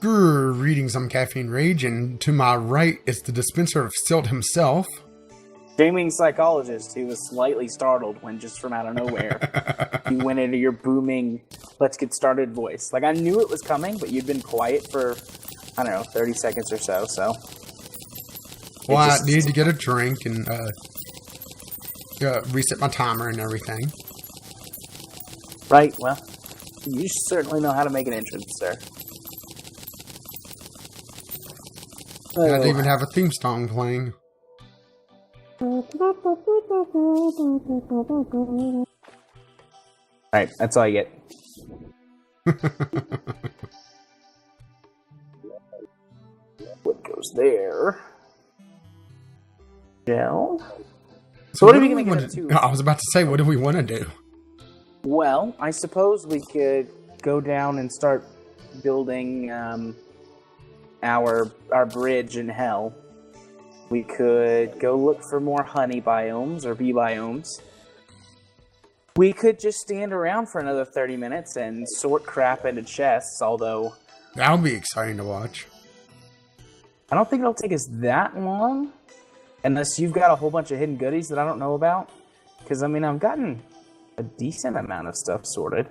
Grr, reading some Caffeine Rage, and to my right is the dispenser of Silt himself. Gaming Psychologist, who was slightly startled when just from out of nowhere you went into your booming "let's get started" voice. Like, I knew it was coming, but you'd been quiet for, I don't know, 30 seconds or so, Well, I needed to get a drink and reset my timer and everything. Right, well, you certainly know how to make an entrance, sir. I didn't even have a theme song playing. Alright, that's all you get. What goes there? Gel. So what are we going to get to? I was about to say, what do we want to do? Well, I suppose we could go down and start building our bridge in hell. We could go look for more honey biomes or bee biomes. We could just stand around for another 30 minutes and sort crap into chests, although... That'll be exciting to watch. I don't think it'll take us that long, unless you've got a whole bunch of hidden goodies that I don't know about. Because, I mean, I've gotten a decent amount of stuff sorted.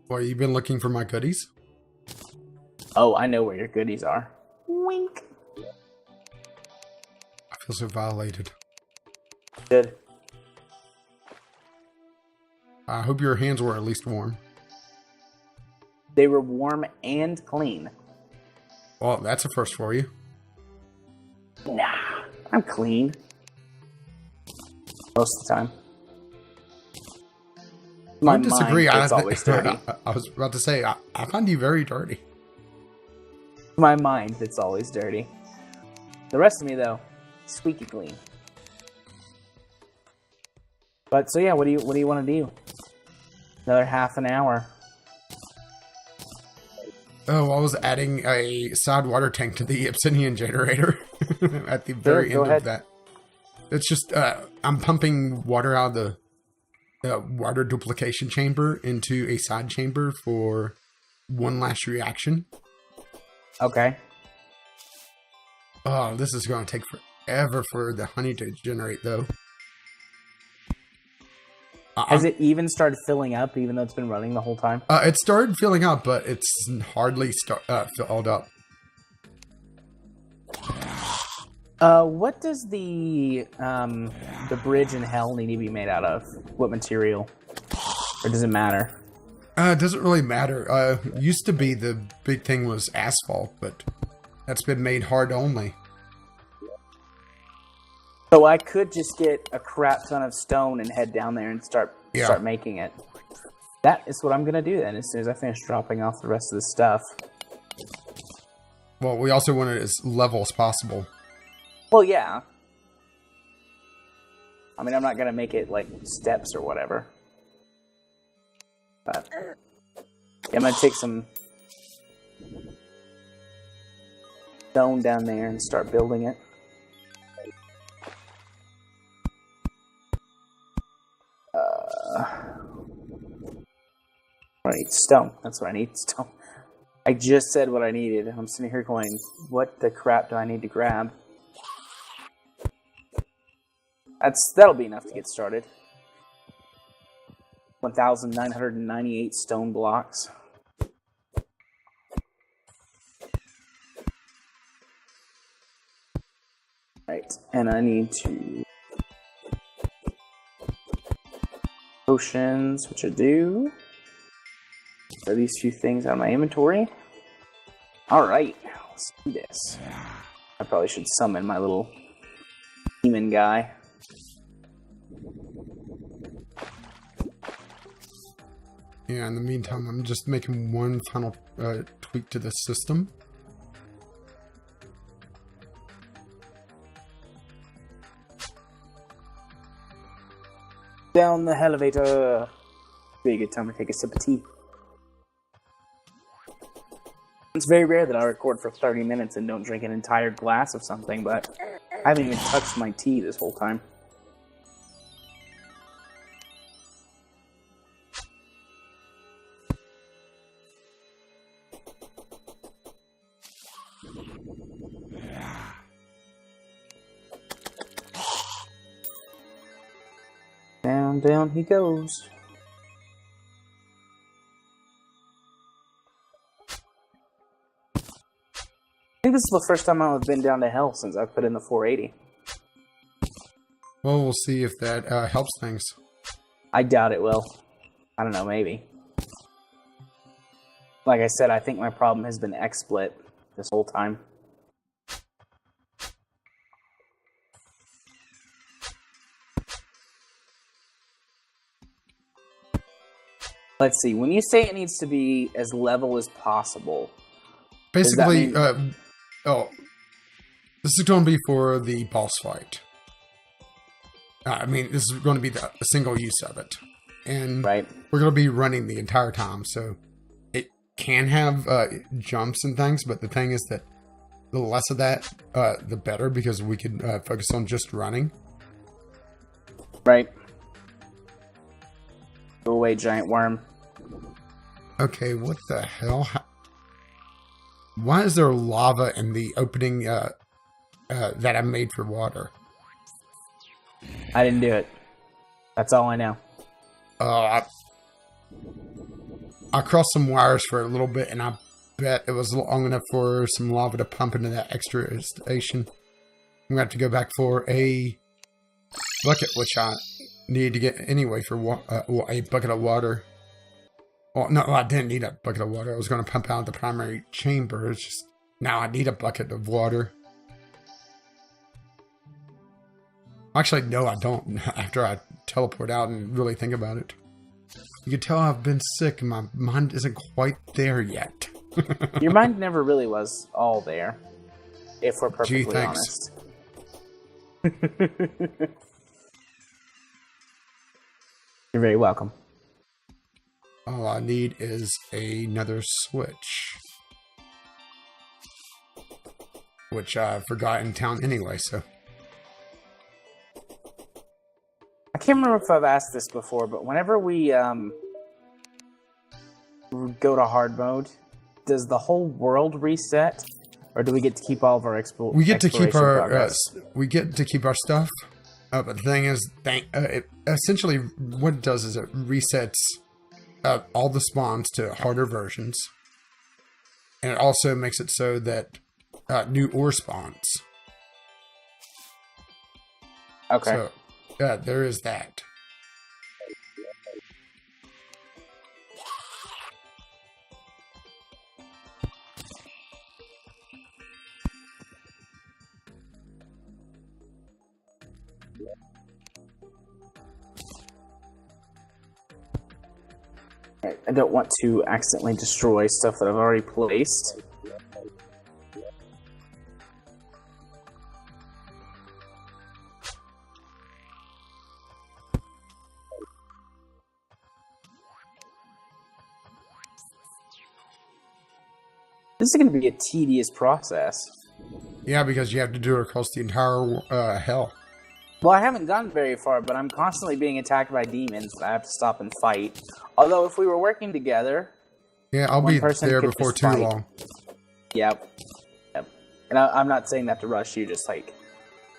Well, you've been looking for my goodies? Oh, I know where your goodies are. Wink. I feel so violated. Good. I hope your hands were at least warm. They were warm and clean. Well, that's a first for you. Nah, I'm clean. Most of the time. I disagree. It's always dirty. I was about to say, I find you very dirty. My mind, it's always dirty. The rest of me, though, squeaky clean. But so yeah, what do you want to do? Another half an hour. Oh, I was adding a side water tank to the obsidian generator at the very end of that. It's just I'm pumping water out of the water duplication chamber into a side chamber for one last reaction. Okay. Oh, this is going to take forever for the honey to generate, though. Has it even started filling up, even though it's been running the whole time? It started filling up, but it's hardly filled up. What does the bridge in hell need to be made out of? What material? Or does it matter? It doesn't really matter. Used to be the big thing was asphalt, but that's been made hard only. So I could just get a crap ton of stone and head down there and start making it. That is what I'm going to do then, as soon as I finish dropping off the rest of the stuff. Well, we also want it as level as possible. Well, yeah. I mean, I'm not going to make it like steps or whatever. But I'm going to take some stone down there and start building it. Right, stone. That's what I need. Stone. I just said what I needed. I'm sitting here going, what the crap do I need to grab? That'll be enough to get started. 1,998 stone blocks. Right, and I need to potions, which I do. Are these few things out of my inventory? Alright, let's do this. I probably should summon my little demon guy. Yeah, in the meantime, I'm just making one final tweak to the system. Down the elevator. Be a good time to take a sip of tea. It's very rare that I record for 30 minutes and don't drink an entire glass of something, but I haven't even touched my tea this whole time. Down, down he goes. I think this is the first time I've been down to hell since I put in the 480. Well, we'll see if that helps things. I doubt it will. I don't know, maybe. Like I said, I think my problem has been XSplit this whole time. Let's see. When you say it needs to be as level as possible, basically, this is going to be for the boss fight. I mean, this is going to be the single use of it, and right. We're going to be running the entire time, so it can have jumps and things. But the thing is that the less of that, the better, because we can focus on just running. Right. Go away, giant worm. Okay, what the hell? Why is there lava in the opening that I made for water? I didn't do it. That's all I know. I crossed some wires for a little bit, and I bet it was long enough for some lava to pump into that extra station. I'm going to have to go back for a bucket, which I needed to get anyway for a bucket of water. Well, no, I didn't need a bucket of water. I was going to pump out the primary chamber. It's just now I need a bucket of water. Actually, no, I don't. After I teleport out and really think about it. You can tell I've been sick and my mind isn't quite there yet. Your mind never really was all there, if we're perfectly honest. You're very welcome. All I need is another switch. Which I forgot in town anyway, so. I can't remember if I've asked this before, but whenever we go to hard mode, does the whole world reset, or do we get to keep all of our we get to keep our we get to keep our stuff. But the thing is, essentially what it does is it resets all the spawns to harder versions, and it also makes it so that new ore spawns. Okay. So, there is that. I don't want to accidentally destroy stuff that I've already placed. This is going to be a tedious process. Yeah, because you have to do it across the entire hell. Well, I haven't gone very far, but I'm constantly being attacked by demons that I have to stop and fight. Although, if we were working together... Yeah, I'll be there before too long. Yep. And I'm not saying that to rush you, just like...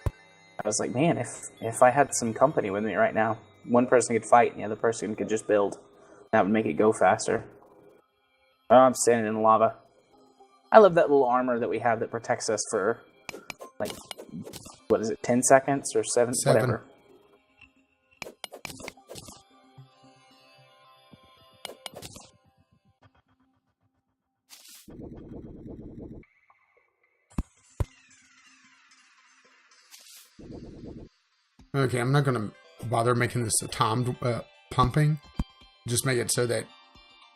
I was like, man, if I had some company with me right now, one person could fight and the other person could just build. That would make it go faster. Oh, I'm standing in the lava. I love that little armor that we have that protects us for, like, what is it, 10 seconds or 7? Whatever. Okay, I'm not going to bother making this a timed pumping. Just make it so that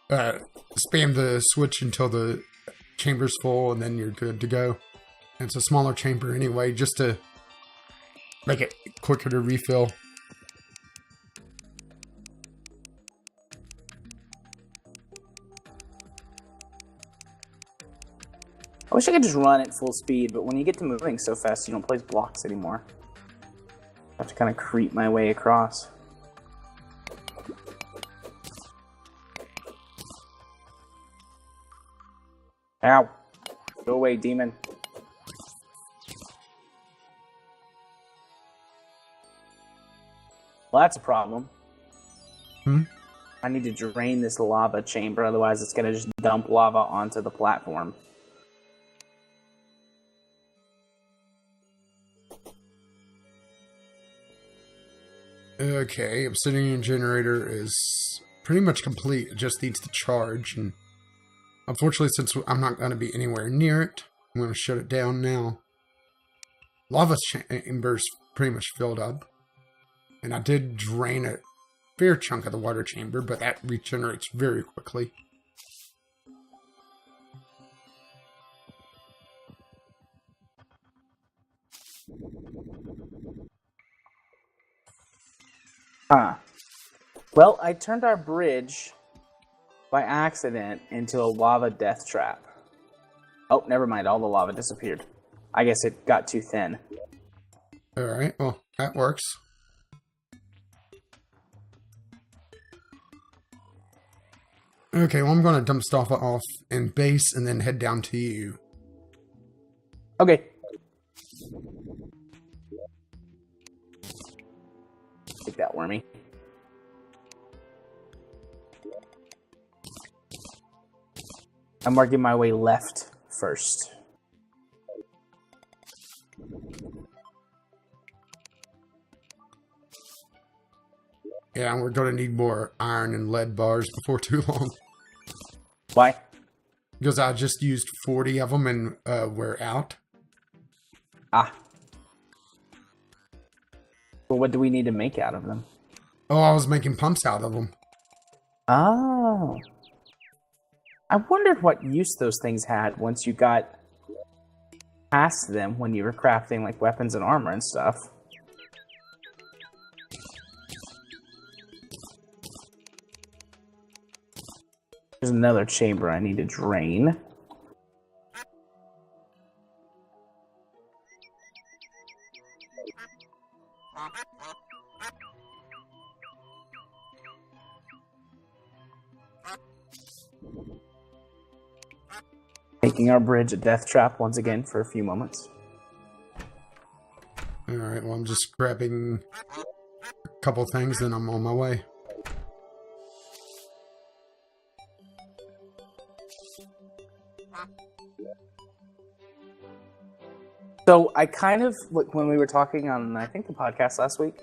spam the switch until the chamber's full, and then you're good to go. And it's a smaller chamber anyway, just to make it quicker to refill. I wish I could just run at full speed, but when you get to moving so fast, you don't place blocks anymore. I have to kind of creep my way across. Ow. Go away, demon. Well, that's a problem. I need to drain this lava chamber, otherwise it's going to just dump lava onto the platform. Okay, obsidian generator is pretty much complete. It just needs to charge, and unfortunately, since I'm not going to be anywhere near it, I'm going to shut it down now. Lava chamber's pretty much filled up, and I did drain a fair chunk of the water chamber, but that regenerates very quickly. Well, I turned our bridge by accident into a lava death trap. Oh, never mind. All the lava disappeared. I guess it got too thin. Alright, well, that works. Okay, well, I'm going to dump stuff off in base and then head down to you. Okay. Take that, Wormy. I'm working my way left first. Yeah, and we're going to need more iron and lead bars before too long. Why? Because I just used 40 of them and we're out. Ah. Well, what do we need to make out of them? Oh, I was making pumps out of them. Oh. I wondered what use those things had once you got past them when you were crafting like weapons and armor and stuff. There's another chamber I need to drain. Making our bridge a death trap once again for a few moments. Alright, well, I'm just grabbing a couple things and I'm on my way. So I kind of, when we were talking on, I think, the podcast last week,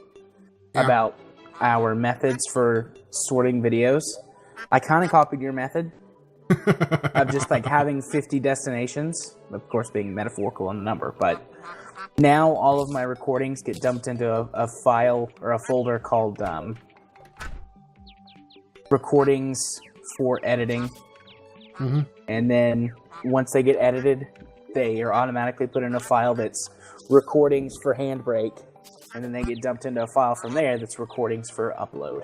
about our methods for sorting videos, I kind of copied your method of just like having 50 destinations, of course being metaphorical in the number, but now all of my recordings get dumped into a file or a folder called recordings for editing. Mm-hmm. And then once they get edited, they are automatically put in a file that's recordings for Handbrake, and then they get dumped into a file from there that's recordings for upload.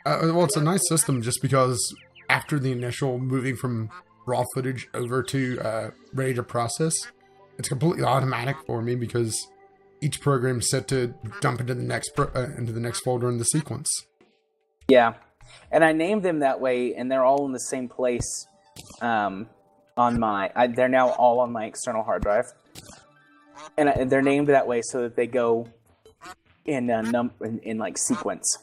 Well, it's a nice system just because after the initial moving from raw footage over to ready to process, it's completely automatic for me because each program is set to dump into the next folder in the sequence. Yeah, and I named them that way, and they're all in the same place. On my, they're now all on my external hard drive, and they're named that way so that they go in like sequence.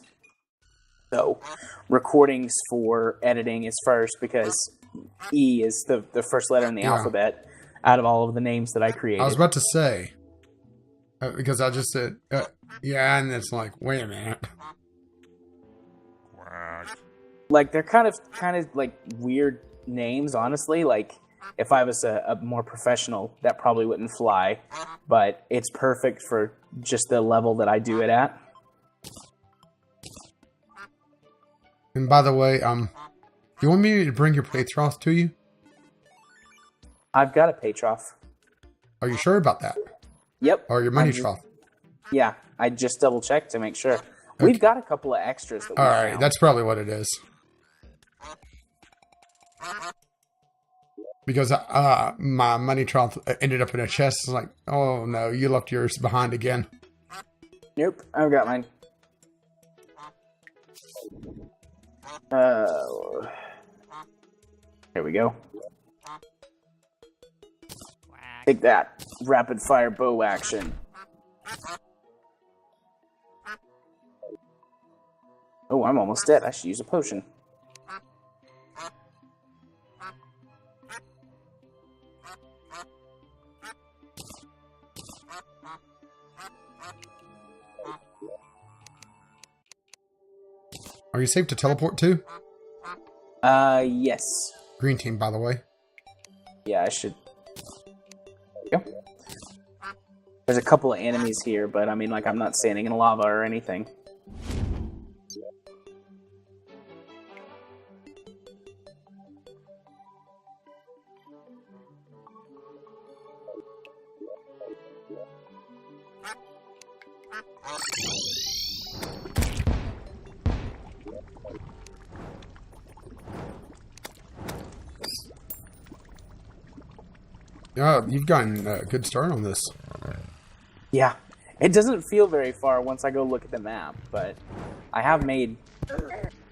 So, recordings for editing is first because E is the first letter in the alphabet out of all of the names that I created. I was about to say because I just said and it's like, wait a minute. Like they're kind of like weird names, honestly. Like if I was a more professional, that probably wouldn't fly, but it's perfect for just the level that I do it at. And by the way, you want me to bring your Patroth to you? I've got a Patroth. Are you sure about that? Yep. Or your money trough? Yeah, I just double checked to make sure. Okay. We've got a couple of extras that we Alright, that's probably what it is. Because my money trough ended up in a chest. It's like, oh no, you left yours behind again. Nope, I've got mine. There we go. Take that. Rapid fire bow action. Oh, I'm almost dead. I should use a potion. Are you safe to teleport to? Yes. Green team, by the way. Yeah, I should. There you go. There's a couple of enemies here, but I mean, like, I'm not standing in lava or anything. You've gotten a good start on this. Yeah. It doesn't feel very far once I go look at the map, but I have made...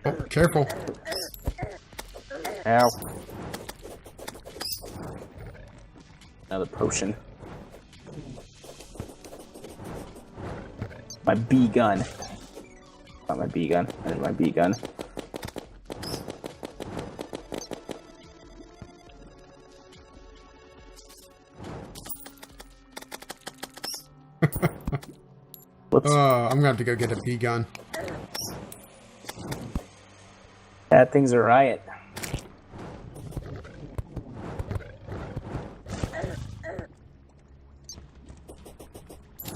Oh, careful. Ow. Another potion. My B gun. Not my B gun. That is my B gun. Whoops. I'm gonna have to go get a B gun. That thing's a riot.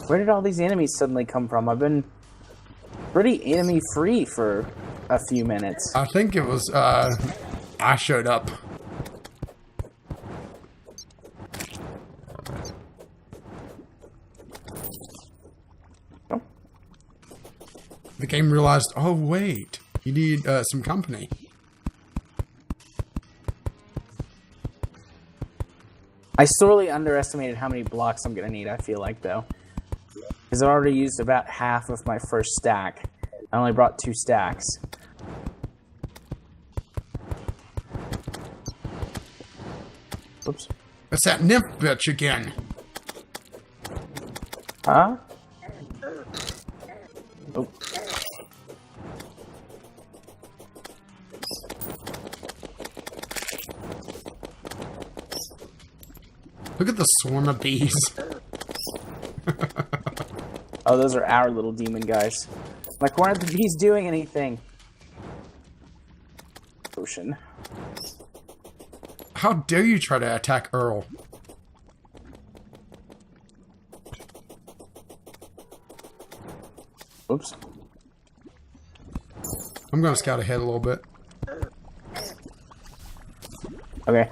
Where did all these enemies suddenly come from? I've been pretty enemy free for a few minutes. I think it was I showed up. The game realized, oh wait, you need some company. I sorely underestimated how many blocks I'm going to need, I feel like, though. Because I already used about half of my first stack. I only brought 2 stacks. Oops. It's that nymph bitch again. Huh? Oh. Look at the swarm of bees. Oh, those are our little demon guys. Like, why aren't the bees doing anything? Potion. How dare you try to attack Earl? Oops. I'm going to scout ahead a little bit. Okay.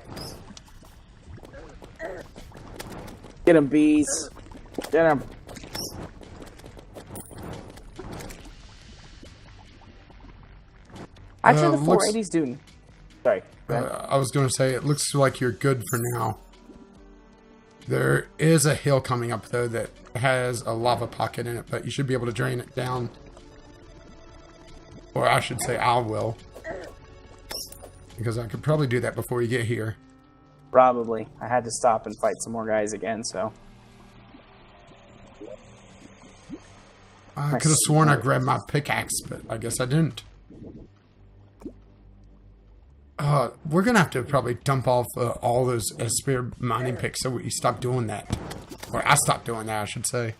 Get him, bees. Get him. Actually, the 480's doing... Sorry. I was going to say, it looks like you're good for now. There is a hill coming up, though, that has a lava pocket in it, but you should be able to drain it down. Or I should say, I will. Because I could probably do that before you get here. Probably. I had to stop and fight some more guys again, so... I could have sworn I grabbed my pickaxe, but I guess I didn't. We're going to have to probably dump off all those spare mining picks so we stop doing that. Or I stopped doing that, I should say.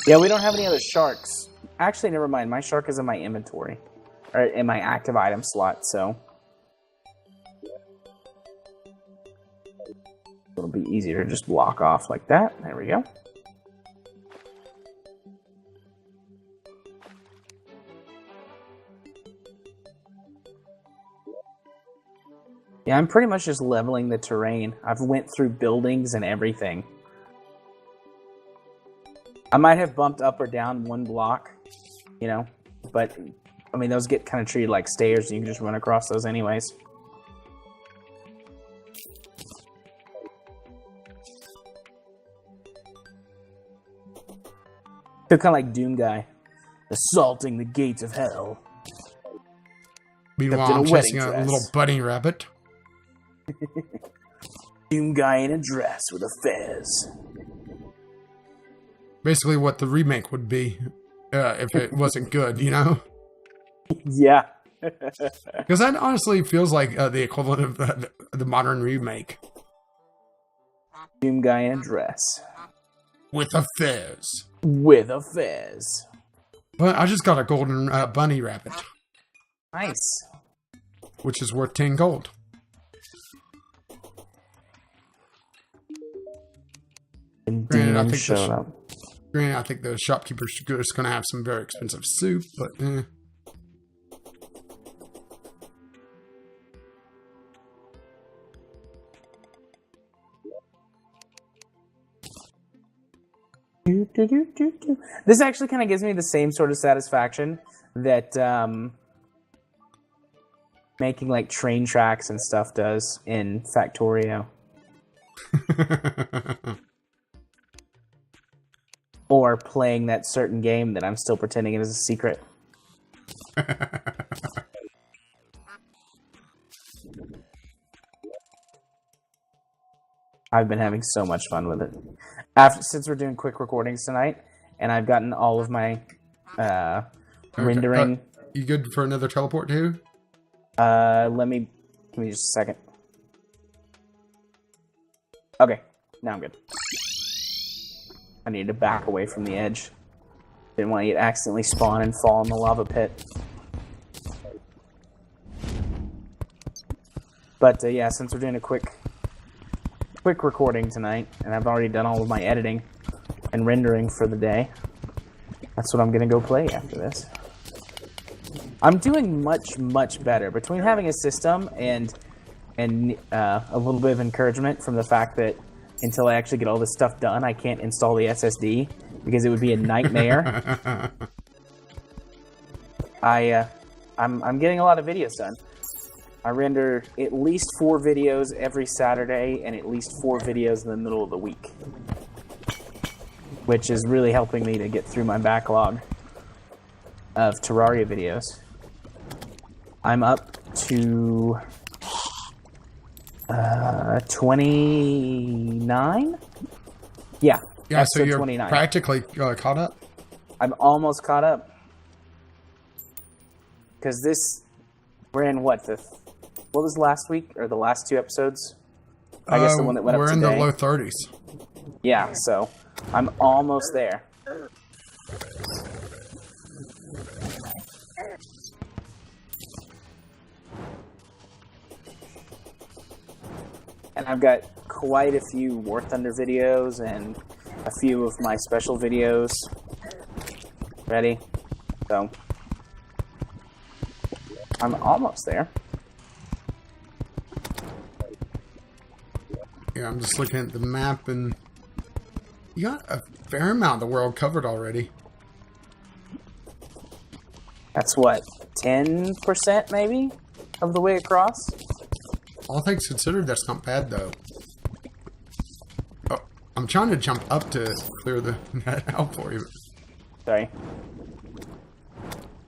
Yeah, we don't have any other sharks. Actually, never mind. My shark is in my inventory. Or in my active item slot, so... It'll be easier to just block off like that. There we go. Yeah, I'm pretty much just leveling the terrain. I've went through buildings and everything. I might have bumped up or down 1 block, you know, but, I mean, those get kind of treated like stairs, and you can just run across those anyways. They're kind of like Doom Guy, assaulting the gates of hell. Meanwhile, I'm chasing a little bunny rabbit. Doom guy in a dress with a fez. Basically what the remake would be if it wasn't good, you know? Yeah. Because that honestly feels like the equivalent of the modern remake. Doom guy in a dress. With a fez. With a fez. But I just got a golden bunny rabbit. Nice. Which is worth 10 gold. Granted, I think the shopkeeper's just going to have some very expensive soup, but eh. This actually kind of gives me the same sort of satisfaction that making like train tracks and stuff does in Factorio. Or playing that certain game that I'm still pretending it is a secret. I've been having so much fun with it. Since we're doing quick recordings tonight, and I've gotten all of my rendering. You good for another teleport too? Give me just a second. Okay, now I'm good. I need to back away from the edge. Didn't want you to accidentally spawn and fall in the lava pit. But yeah, since we're doing a quick recording tonight, and I've already done all of my editing and rendering for the day, that's what I'm gonna go play after this. I'm doing much better between having a system and a little bit of encouragement from the fact that until I actually get all this stuff done, I can't install the SSD because it would be a nightmare. I'm getting a lot of videos done. I render at least 4 videos every Saturday and at least 4 videos in the middle of the week, which is really helping me to get through my backlog of Terraria videos. I'm up to 29? Yeah, so you're 29. Practically caught up? I'm almost caught up. Because we're in what was last week, or the last 2 episodes? I guess the one that went up today. We're in the low 30s. Yeah, so I'm almost there. And I've got quite a few War Thunder videos and a few of my special videos ready. So I'm almost there. Yeah, I'm just looking at the map, and you got a fair amount of the world covered already. That's what, 10% maybe of the way across? All things considered, that's not bad, though. Oh, I'm trying to jump up to clear that out for you. Sorry.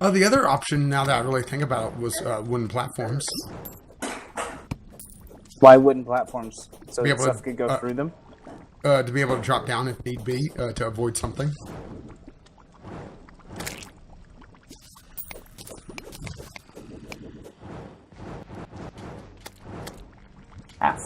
Oh, the other option, now that I really think about it, was wooden platforms. Why wooden platforms? So that stuff could go through them? To be able to drop down if need be, to avoid something. Half.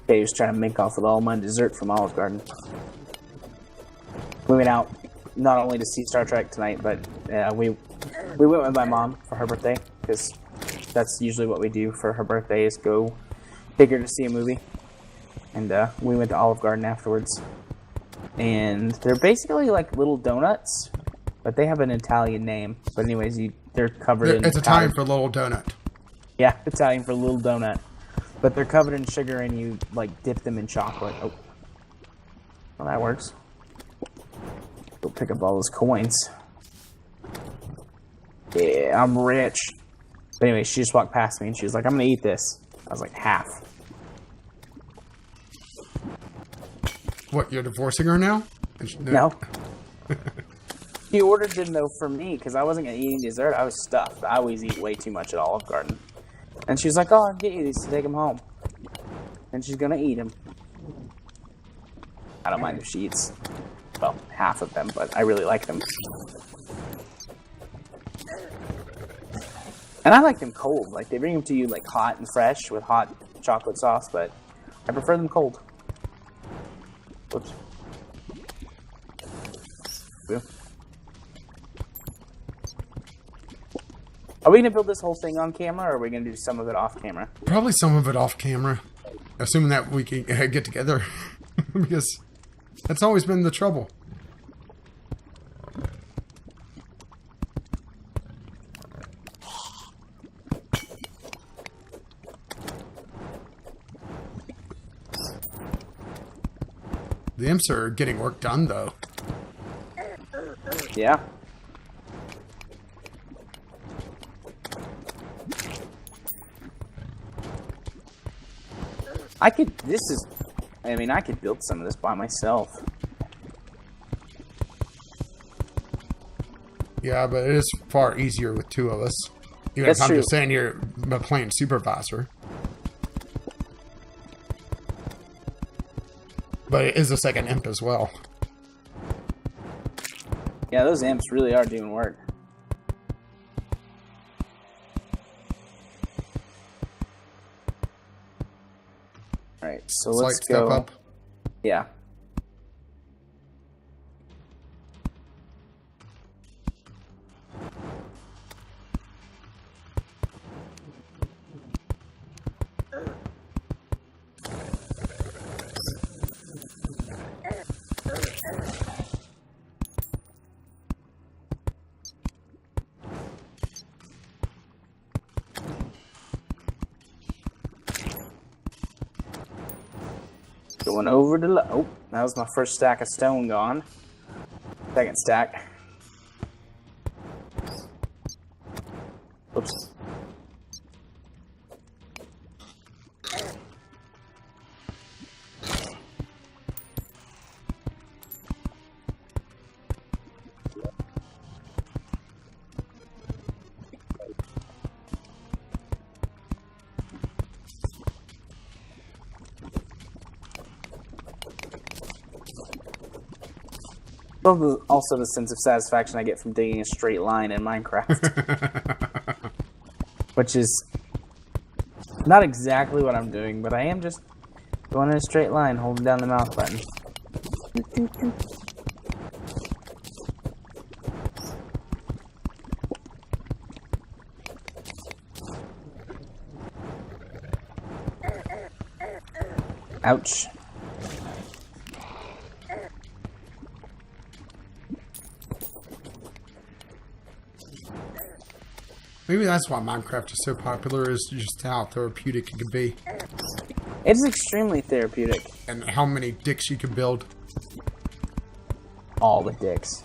He was trying to make off with all my dessert from Olive Garden. We went out not only to see Star Trek tonight, but we went with my mom for her birthday, because that's usually what we do for her birthday, is go take her to see a movie. And we went to Olive Garden afterwards. And they're basically like little donuts, but they have an Italian name. But anyways, they're covered in... It's Italian for little donut. Yeah, Italian for little donut. But they're covered in sugar, and you, like, dip them in chocolate. Oh. Well, that works. Go pick up all those coins. Yeah, I'm rich. But anyway, she just walked past me, and she was like, I'm gonna eat this. I was like, half. What, you're divorcing her now? No. She ordered them, though, for me, because I wasn't going to eat any dessert. I was stuffed. I always eat way too much at Olive Garden. And she's like, oh, I'll get you these to take them home. And she's going to eat them. I don't mind if she eats, well, half of them, but I really like them. And I like them cold. Like, they bring them to you, like, hot and fresh with hot chocolate sauce, but I prefer them cold. Whoops. Yeah. Are we going to build this whole thing on camera, or are we going to do some of it off camera? Probably some of it off camera. Assuming that we can get together. Because that's always been the trouble. The imps are getting work done, though. Yeah. I could build some of this by myself. Yeah, but it is far easier with two of us. Even if I'm just saying you're playing supervisor. But it is a second imp as well. Yeah, those imps really are doing work. Alright, so let's go. Step up. Yeah. Going over to oh, that was my first stack of stone gone. Second stack. Oops. Also the sense of satisfaction I get from digging a straight line in Minecraft. Which is not exactly what I'm doing, but I am just going in a straight line, holding down the mouse button. Ouch. Maybe that's why Minecraft is so popular, is just how therapeutic it can be. It's extremely therapeutic. And how many dicks you can build. All the dicks.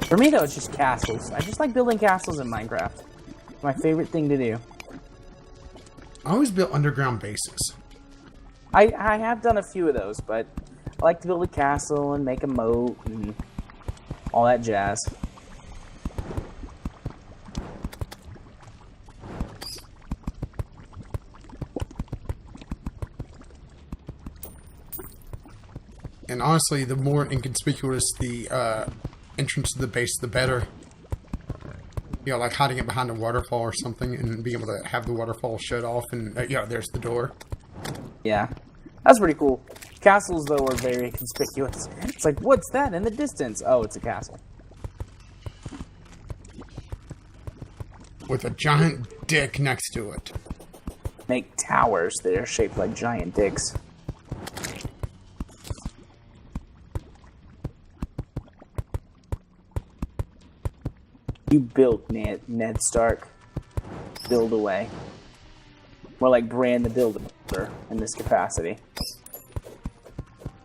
For me, though, it's just castles. I just like building castles in Minecraft. It's my favorite thing to do. I always built underground bases. I have done a few of those, but I like to build a castle and make a moat and all that jazz. And honestly, the more inconspicuous the entrance to the base, the better. You know, like hiding it behind a waterfall or something and being able to have the waterfall shut off and, there's the door. Yeah, that's pretty cool. Castles, though, are very conspicuous. It's like, what's that in the distance? Oh, it's a castle. With a giant dick next to it. Make towers that are shaped like giant dicks. You built Ned Stark. Build away. More like Bran the Builder in this capacity.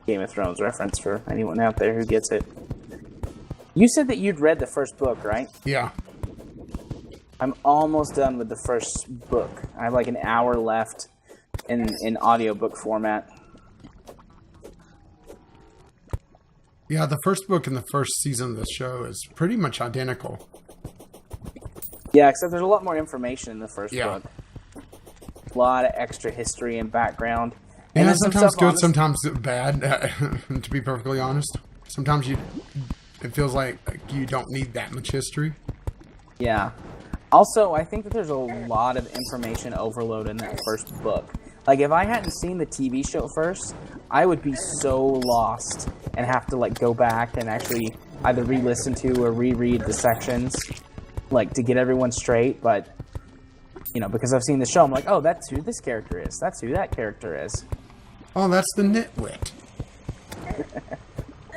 Game of Thrones reference for anyone out there who gets it. You said that you'd read the first book, right? Yeah. I'm almost done with the first book. I have like an hour left in audiobook format. Yeah, the first book in the first season of the show is pretty much identical. Yeah, except there's a lot more information in the first book. A lot of extra history and background. And yeah, sometimes good, sometimes bad, to be perfectly honest. Sometimes it feels like you don't need that much history. Yeah. Also, I think that there's a lot of information overload in that first book. Like, if I hadn't seen the TV show first, I would be so lost and have to, like, go back and actually either re-listen to or reread the sections, like, to get everyone straight. But, you know, because I've seen the show, I'm like, oh, that's who this character is. That's who that character is. Oh, that's the nitwit.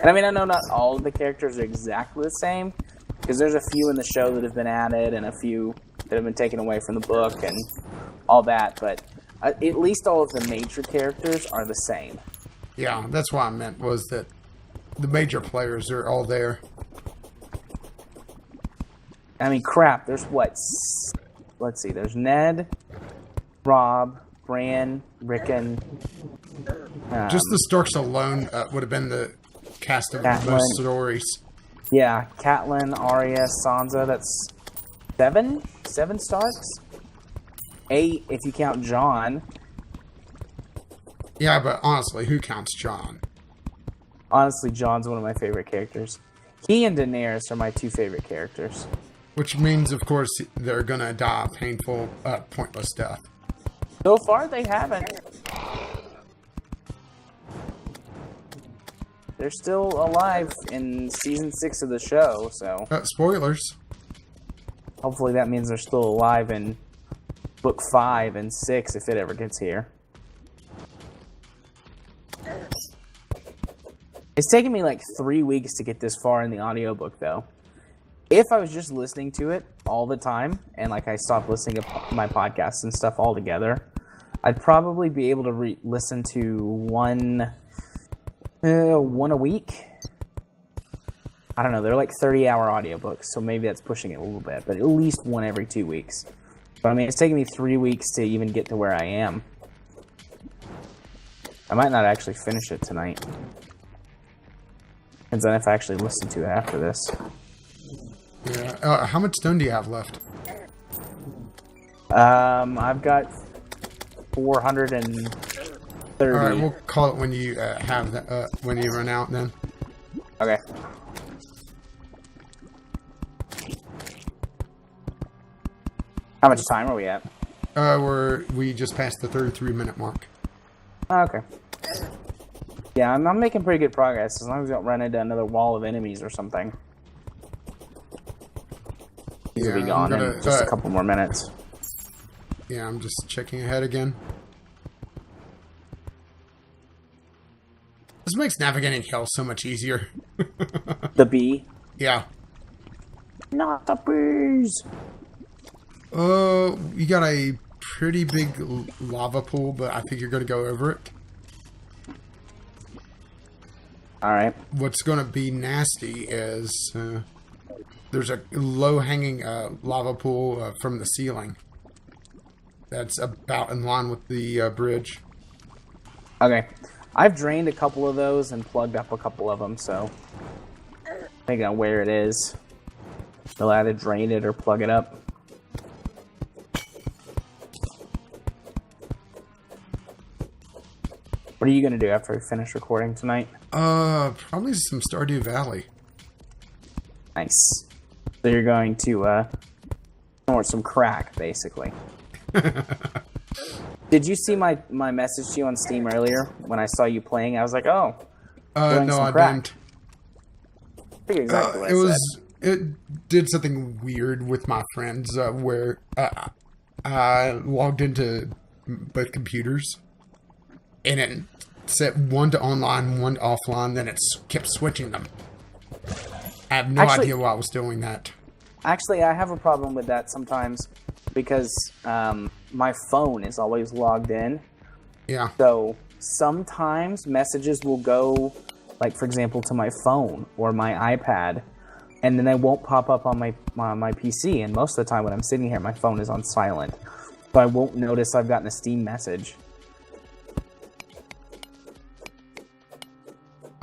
And I mean, I know not all of the characters are exactly the same, because there's a few in the show that have been added and a few that have been taken away from the book and all that, but at least all of the major characters are the same. Yeah, that's what I meant, was that the major players are all there. I mean, crap, there's what? Let's see, there's Ned, Rob, Bran, Rickon. Just the Starks alone would have been the cast of Catelyn. most stories. Yeah, Catelyn, Arya, Sansa, that's 7? 7 Starks? 8 if you count Jon. Yeah, but honestly, who counts Jon? Honestly, Jon's one of my favorite characters. He and Daenerys are my 2 favorite characters. Which means, of course, they're gonna die a painful, pointless death. So far, they haven't. They're still alive in season 6 of the show, so... Spoilers. Hopefully that means they're still alive in book 5 and 6 if it ever gets here. It's taken me like 3 weeks to get this far in the audiobook, though. If I was just listening to it all the time, and like I stopped listening to my podcasts and stuff altogether, I'd probably be able to listen to one a week. I don't know, they're like 30-hour audiobooks, so maybe that's pushing it a little bit, but at least one every 2 weeks. But I mean, it's taken me 3 weeks to even get to where I am. I might not actually finish it tonight. Depends on if I actually listen to it after this. Yeah. How much stone do you have left? I've got 430. All right, we'll call it when you have that. When you run out, then. Okay. How much time are we at? We just passed the 33-minute mark. Oh, okay. Yeah, I'm making pretty good progress as long as we don't run into another wall of enemies or something. These will be gone in just a couple more minutes. Yeah, I'm just checking ahead again. This makes navigating hell so much easier. The bee? Yeah. Not the bees! You got a pretty big lava pool, but I think you're going to go over it. Alright. What's going to be nasty is there's a low-hanging lava pool from the ceiling. That's about in line with the bridge. Okay. I've drained a couple of those and plugged up a couple of them, so depending on where it is, they'll either drain it or plug it up. What are you going to do after we finish recording tonight? Probably some Stardew Valley. Nice. So you're going to snort some crack, basically. Did you see my message to you on Steam earlier when I saw you playing? I was like, oh. No, I didn't. I think exactly what I said. It did something weird with my friends where I logged into both computers and it set one to online, one to offline, then it kept switching them. I have no idea why I was doing that. Actually, I have a problem with that sometimes because my phone is always logged in. Yeah. So sometimes messages will go, like, for example, to my phone or my iPad, and then they won't pop up on my PC. And most of the time when I'm sitting here, my phone is on silent. So I won't notice I've gotten a Steam message.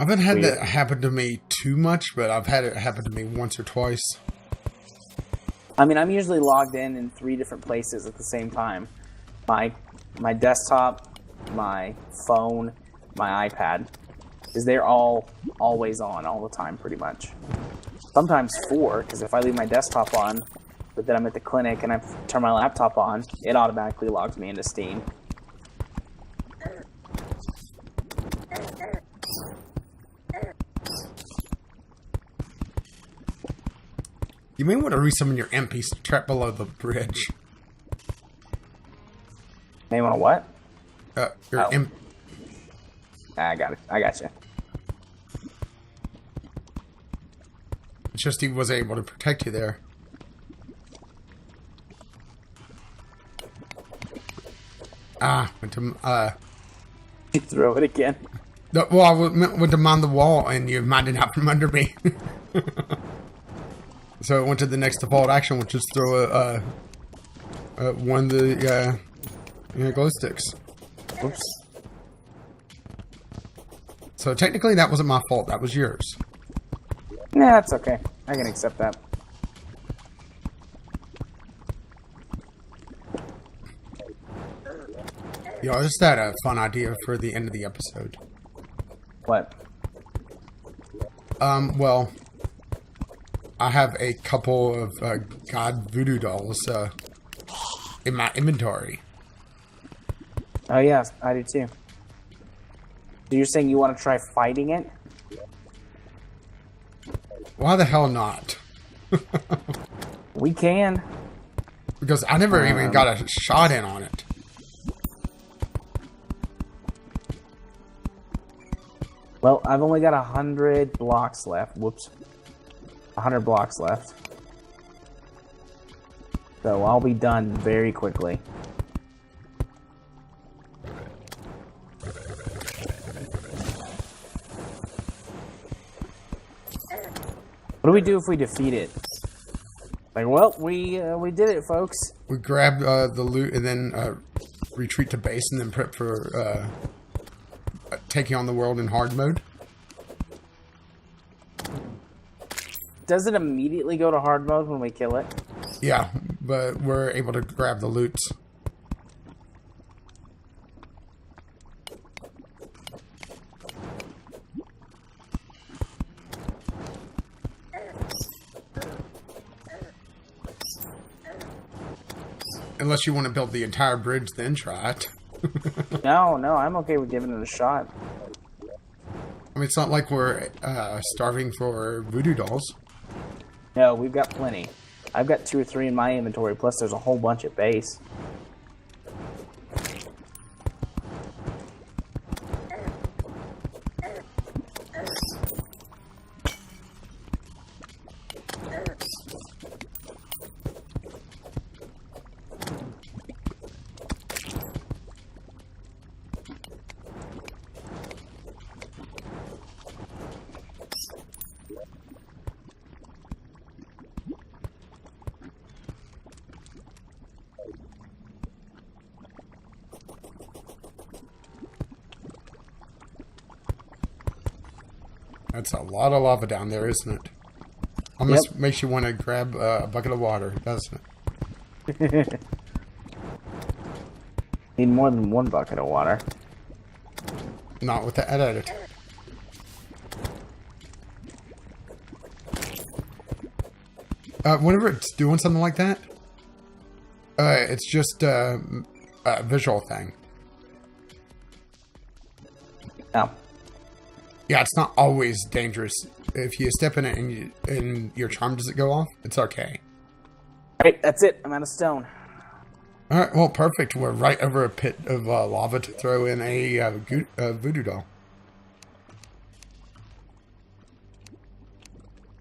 I haven't had that happen to me too much, but I've had it happen to me once or twice. I mean, I'm usually logged in 3 different places at the same time. My desktop, my phone, my iPad. Because they're all always on all the time, pretty much. Sometimes 4, because if I leave my desktop on, but then I'm at the clinic and I turn my laptop on, it automatically logs me into Steam. You may want to resummon your MP trapped below the bridge. May want to what? Your I got it. I got you. It's just he was able to protect you there. Went to, You throw it again. No, well, I went to mine the wall, and you mined it out from under me. So it went to the next default action, which is throw one of the glow sticks. Oops. So technically, that wasn't my fault. That was yours. Nah, it's okay. I can accept that. Yo, I just had a fun idea for the end of the episode. What? Well, I have a couple of god voodoo dolls in my inventory. Oh, yeah, I do too. So you're saying you want to try fighting it? Why the hell not? We can. Because I never even got a shot in on it. Well, I've only got 100 blocks left. Whoops. 100 blocks left. So I'll be done very quickly. What do we do if we defeat it? Like, well, we did it, folks. We grab the loot and then retreat to base and then prep for taking on the world in hard mode. Does it immediately go to hard mode when we kill it? Yeah, but we're able to grab the loots. Unless you want to build the entire bridge, then try it. No, I'm okay with giving it a shot. I mean, it's not like we're starving for voodoo dolls. No, we've got plenty. I've got 2 or 3 in my inventory, plus there's a whole bunch at base. That's a lot of lava down there, isn't it? Almost makes you want to grab a bucket of water, doesn't it? Need more than 1 bucket of water. Not with the edit. Whenever it's doing something like that, it's just a visual thing. Oh. Yeah, it's not always dangerous. If you step in it and your charm doesn't go off, it's okay. Alright, that's it. I'm out of stone. Alright, well, perfect. We're right over a pit of lava to throw in a voodoo doll.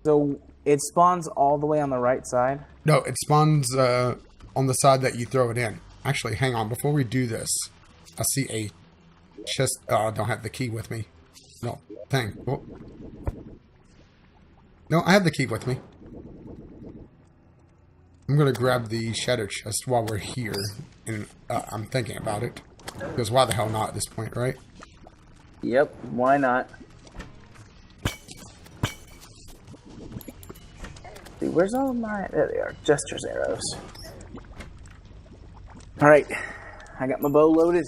So, it spawns all the way on the right side? No, it spawns on the side that you throw it in. Actually, hang on. Before we do this, I see a chest. Oh, I don't have the key with me. No, thing. Oh. No, I have the key with me. I'm going to grab the shadow chest while we're here. And I'm thinking about it. Because why the hell not at this point, right? Yep, why not? See, where's all my... There they are. Jester's arrows. Alright. I got my bow loaded.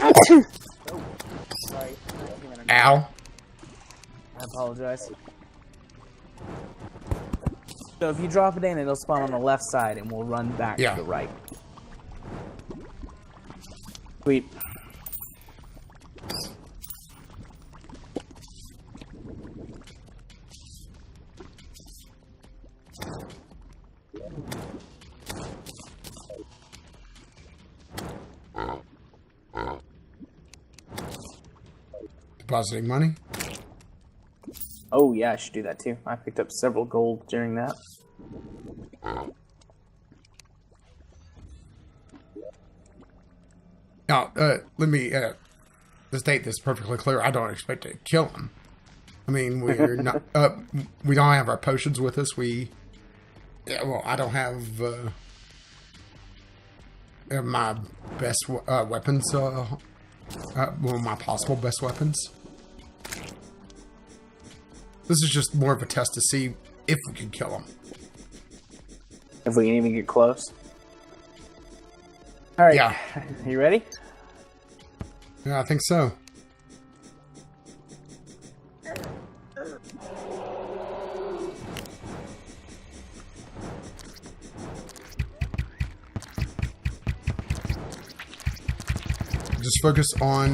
Oh, sorry. Ow. I apologize. So if you drop it in, it'll spawn on the left side, and we'll run back to the right. Sweet. Depositing money. Oh yeah, I should do that too. I picked up several gold during that. Now, let me state this perfectly clear. I don't expect to kill him. I mean, we're not. We don't have our potions with us. Well, I don't have my best weapons. Well, my possible best weapons. This is just more of a test to see if we can kill him. If we can even get close. All right. Yeah. You ready? Yeah, I think so. Just focus on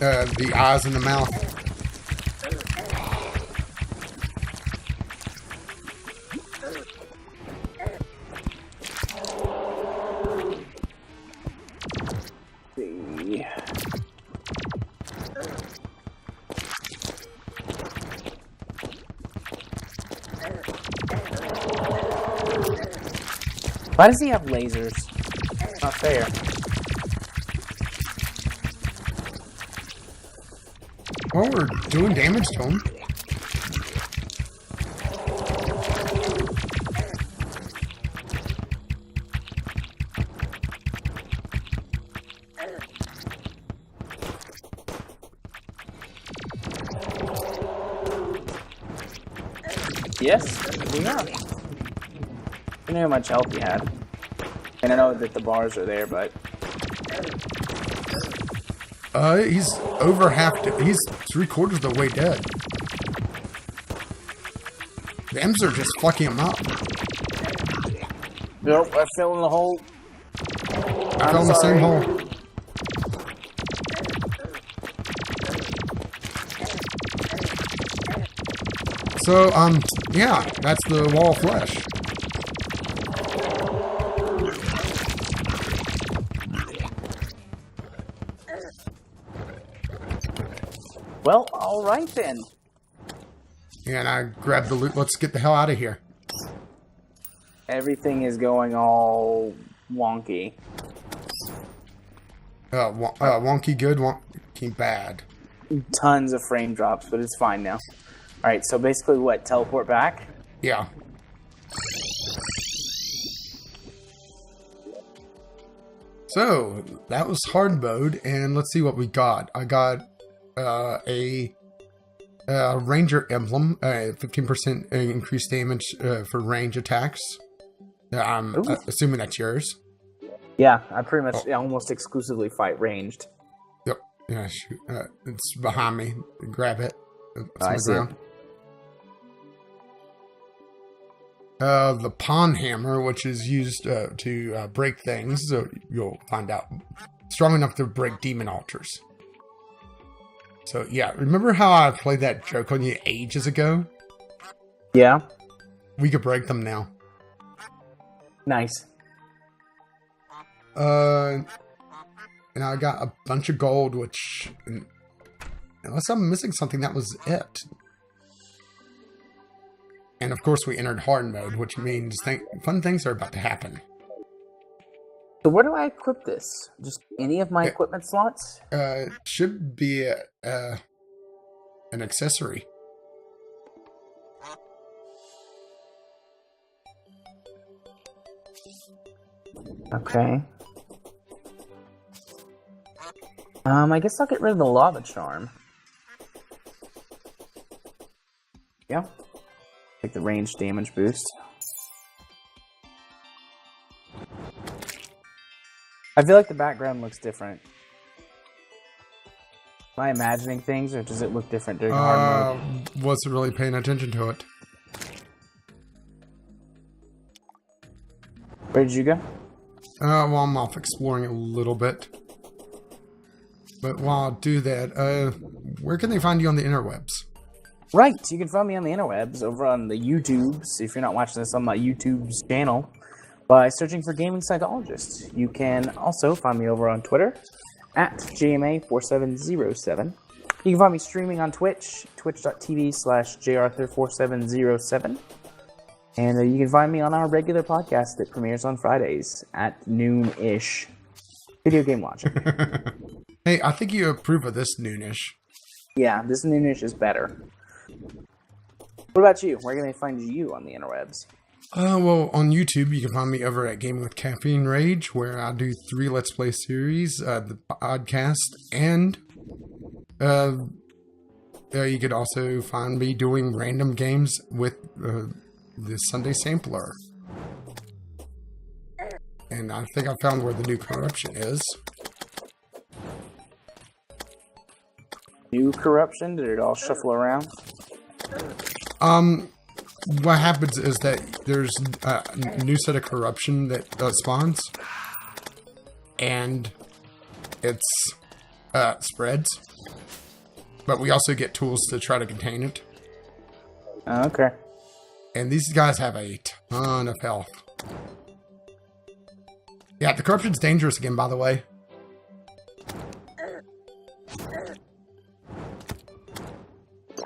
the eyes and the mouth. Why does he have lasers? Not fair. Well, we're doing damage to him. Yes, we are. I didn't know how much health he had. And I know that the bars are there, but... He's over half... He's 3/4 of the way dead. The M's are just fucking him up. Nope, I fell in the hole. I fell in the same hole. So, yeah, that's the wall of flesh. Well, alright then. And I grabbed the loot. Let's get the hell out of here. Everything is going all wonky. Wonky good, wonky bad. Tons of frame drops, but it's fine now. Alright, so basically what? Teleport back? Yeah. So, that was hard mode, and let's see what we got. I got a Ranger emblem, 15% increased damage for range attacks. I'm assuming that's yours. Yeah, I pretty much almost exclusively fight ranged. Yep. Yeah, shoot. It's behind me. Grab it. It's on I the see ground. The pawn hammer, which is used to break things, so you'll find out. Strong enough to break demon altars. So, yeah, remember how I played that joke on you ages ago? Yeah. We could break them now. Nice. And I got a bunch of gold, which, unless I'm missing something, that was it. And of course, we entered hard mode, which means fun things are about to happen. So where do I equip this? Just any of my equipment slots? It should be an accessory. Okay. I guess I'll get rid of the lava charm. Yeah. Take the range damage boost. I feel like the background looks different. Am I imagining things, or does it look different during hard mode? Wasn't really paying attention to it. Where did you go? Well, I'm off exploring a little bit. But while I do that, where can they find you on the interwebs? Right, you can find me on the interwebs over on the YouTubes, if you're not watching this on my YouTube's channel, by searching for Gaming Psychologist. You can also find me over on Twitter, at JMA4707. You can find me streaming on Twitch, twitch.tv/JArthur4707. And you can find me on our regular podcast that premieres on Fridays at noon-ish. Video game watching. Hey, I think you approve of this noonish. Yeah, this noonish is better. What about you? Where can they find you on the interwebs? Well, on YouTube, you can find me over at Gaming with Caffeine Rage, where I do 3 Let's Play series, the podcast, and you could also find me doing random games with the Sunday Sampler. And I think I found where the new corruption is. New corruption? Did it all shuffle around? What happens is that there's a new set of corruption that spawns, and it's spreads. But we also get tools to try to contain it. Okay. And these guys have a ton of health. Yeah, the corruption's dangerous again, by the way.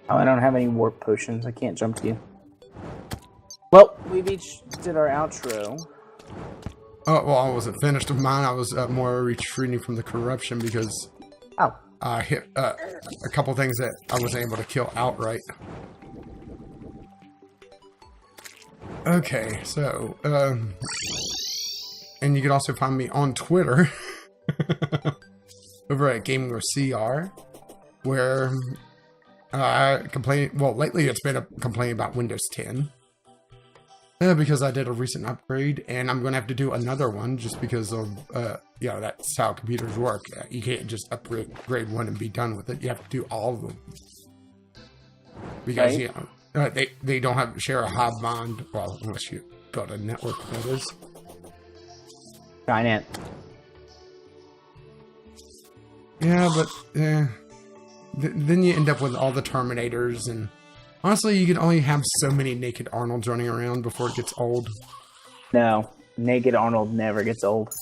Oh, I don't have any warp potions. I can't jump to you. Well, we've each did our outro. Oh, well, I wasn't finished with mine. I was more retreating from the corruption because I hit a couple things that I wasn't able to kill outright. Okay, so, and you can also find me on Twitter over at Gaming with CR, where I complain. Well, lately it's been a complaint about Windows 10 because I did a recent upgrade, and I'm going to have to do another one just because of that's how computers work. You can't just upgrade one and be done with it. You have to do all of them because they don't share a hive mind. Well, unless you build a network, that is. Skynet. Yeah, but then you end up with all the Terminators, and honestly, you can only have so many naked Arnolds running around before it gets old. No, naked Arnold never gets old.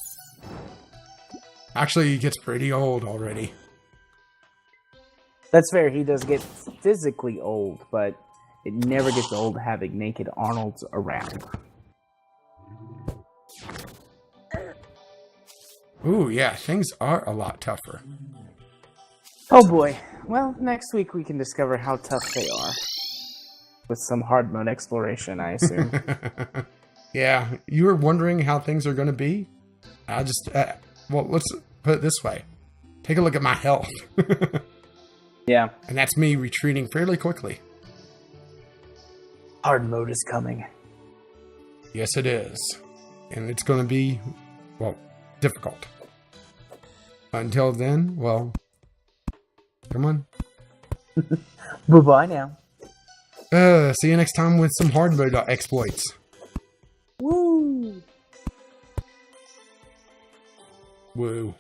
Actually, he gets pretty old already. That's fair, he does get physically old, but it never gets old having naked Arnolds around. Ooh, yeah, things are a lot tougher. Oh boy. Well, next week we can discover how tough they are. With some hard mode exploration, I assume. Yeah, you were wondering how things are going to be? I just, well, let's put it this way. Take a look at my health. Yeah. And that's me retreating fairly quickly. Hard mode is coming. Yes, it is. And it's going to be, well, difficult. Until then, well, come on. Bye-bye now. See you next time with some hard mode exploits. Woo! Woo.